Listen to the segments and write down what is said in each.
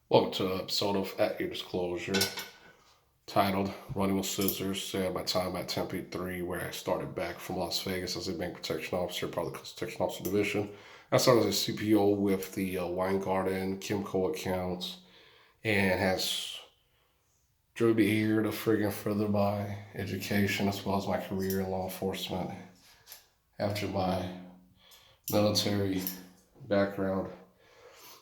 Welcome to an episode of At Your Disclosure, titled Running with Scissors. My time at Tempe 3, where I started back from Las Vegas as a bank protection officer, part of the protection officer division. I started as a CPO with the Wine Garden, Kimco accounts, and has drew me here to friggin' further my education as well as my career in law enforcement after my military background.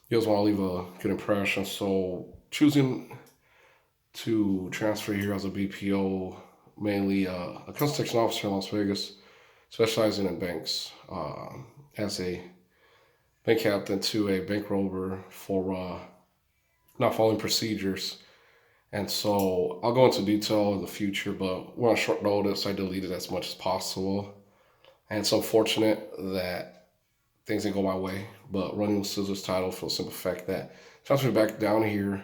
You always want to leave a good impression, so choosing to transfer here as a BPO, mainly a construction officer in Las Vegas, specializing in banks. As a bank captain to a bank robber for not following procedures. And so I'll go into detail in the future, but we're on short notice. I deleted as much as possible. And it's unfortunate that things didn't go my way, but running with scissors title for the simple fact that transferring back down here,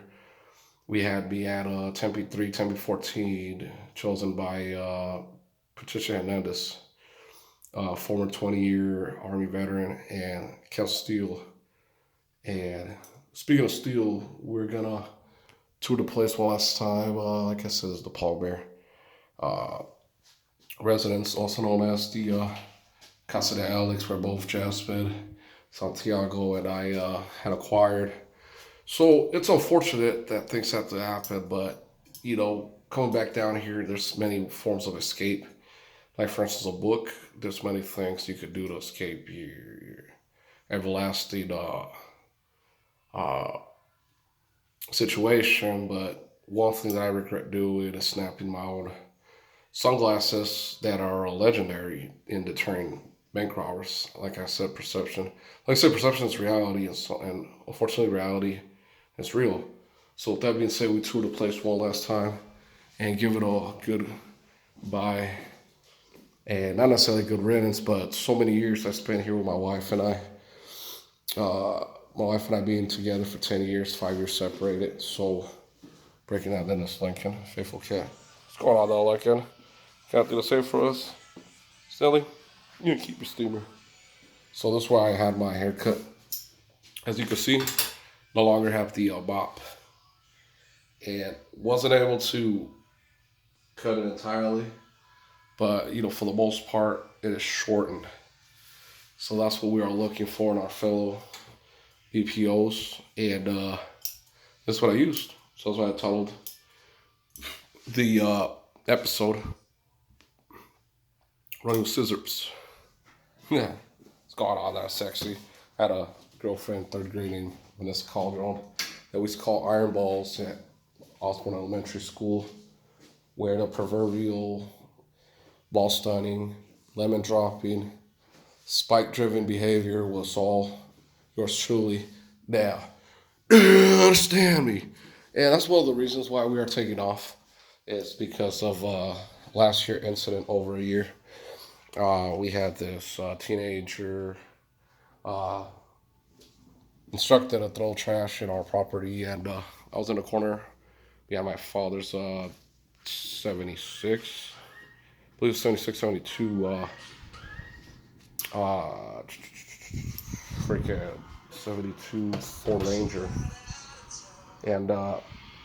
we had me at Tempe 3, Tempe 14, chosen by Patricia Hernandez, former 20-year Army veteran, and Kel Steele. And speaking of Steele, we're going to tour the place one last time. Like I said, it's the Paul Bear uh, residence, also known as the Casa de Alex, where both Jasmine, Santiago, and I had acquired. So it's unfortunate that things have to happen, but coming back down here, there's many forms of escape. Like for instance, a book. There's many things you could do to escape your everlasting uh, situation. But one thing that I regret doing is snapping my own sunglasses that are legendary in deterring bank robbers. Like I said, perception. Like I said, perception is reality, and unfortunately, reality is real. So with that being said, we tour the place one last time and give it a good bye, and not necessarily good riddance, but so many years I spent here with my wife and I. My wife and I being together for 10 years, 5 years separated. So breaking out Dennis Lincoln, faithful cat. What's going on though, Lincoln? Can't do the same for us. Stelly, you can keep your steamer. So this is where I had my haircut. As you can see, no longer have the bop. And wasn't able to cut it entirely, but for the most part, it is shortened. So that's what we are looking for in our fellow BPOs, and that's what I used. So that's what I titled the episode "Running with Scissors." Yeah, it's going on that sexy. I had a girlfriend, third grade, named Vanessa Calderon, that we used to call Iron Balls at Osborne Elementary School, where the proverbial ball stunning, lemon dropping, spike driven behavior was all yours truly. Now, understand me. And that's one of the reasons why we are taking off, is because of last year incident over a year. We had this teenager uh, instructed to throw trash in our property, and I was in the corner behind my father's 76, I believe 76, 72, uh, freaking 72 Ford Ranger. And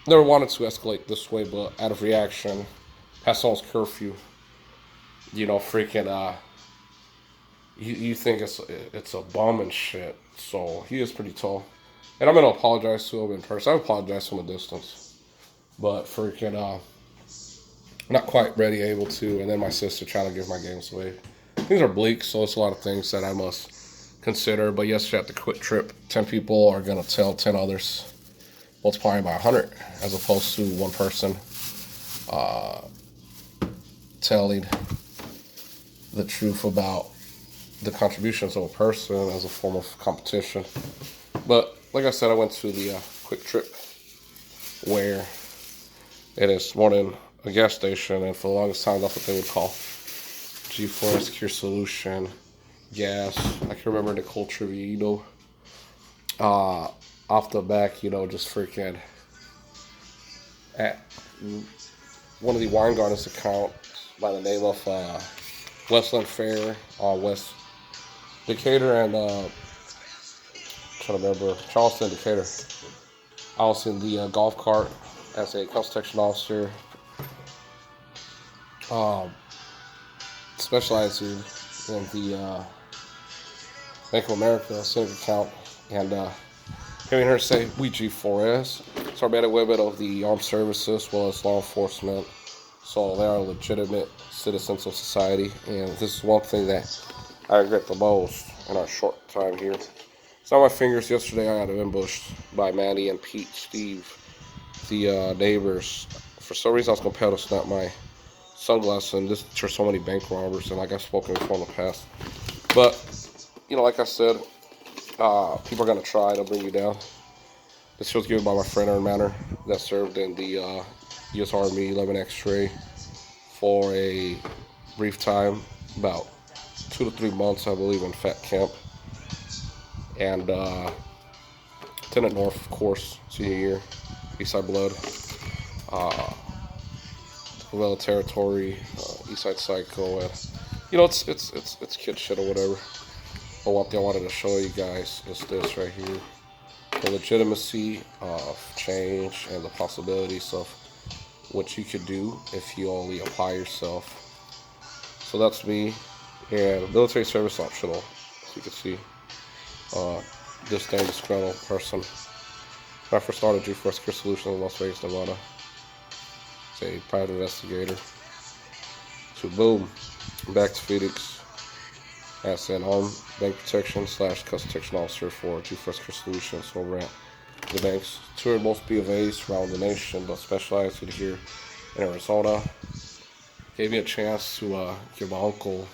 never wanted to escalate this way, but out of reaction, past someone's curfew, freaking, you think it's a bum and shit. So he is pretty tall. And I'm going to apologize to him in person. I apologize from a distance. But freaking, not quite ready, able to. And then my sister trying to give my games away. Things are bleak, so it's a lot of things that I must consider. But yesterday at the quit trip, 10 people are going to tell 10 others, multiplying by 100, as opposed to one person telling the truth about the contributions of a person as a form of competition. But like I said, I went to the quick trip, where it is more than a gas station, and for the longest time that's what they would call G4 Secure Solution gas. I can remember Nicole Trevino off the back, just freaking at one of the Wine Gardens account by the name of Westland Fair, West Decatur, and trying to remember Charleston, Decatur. I was in the golf cart as a coast protection officer, um, specializing in the Bank of America Civic account, and hearing her say we G4S. So I made a little bit of the armed services as well as law enforcement. So they are legitimate citizens of society, and this is one thing that I regret the most in our short time here. So on my fingers yesterday, I got ambushed by Maddie and Pete, Steve, the neighbors. For some reason, I was compelled to snap my sunglasses and this deter so many bank robbers, and like I've spoken before in the past. But, like I said, people are going to try to bring you down. This was given by my friend Aaron Manor that served in the U.S. Army 11 X-ray for a brief time, about 2 to 3 months, I believe, in Fat Camp. And Lieutenant North, of course, senior year, Eastside Blood, Villa Territory, Eastside Psycho, and it's kid shit or whatever. But one thing I wanted to show you guys is this right here: the legitimacy of change and the possibilities of what you could do if you only apply yourself. So that's me, and military service optional, as you can see. This damn disgruntled person. When I first started G4 Security Solutions in Las Vegas, Nevada, as a private investigator. So boom, back to Phoenix as an armed bank protection / custody protection officer for G4 Security Solutions over at the banks. Toured most B of A's around the nation, but specialized here in Arizona. Gave me a chance to give my uncle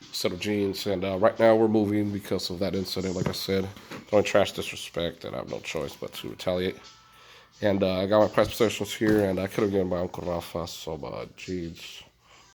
a set of jeans, and right now we're moving because of that incident. Like I said, don't trash disrespect, and I have no choice but to retaliate. And I got my prized possessions here, and I could have given my uncle Rafa some jeans.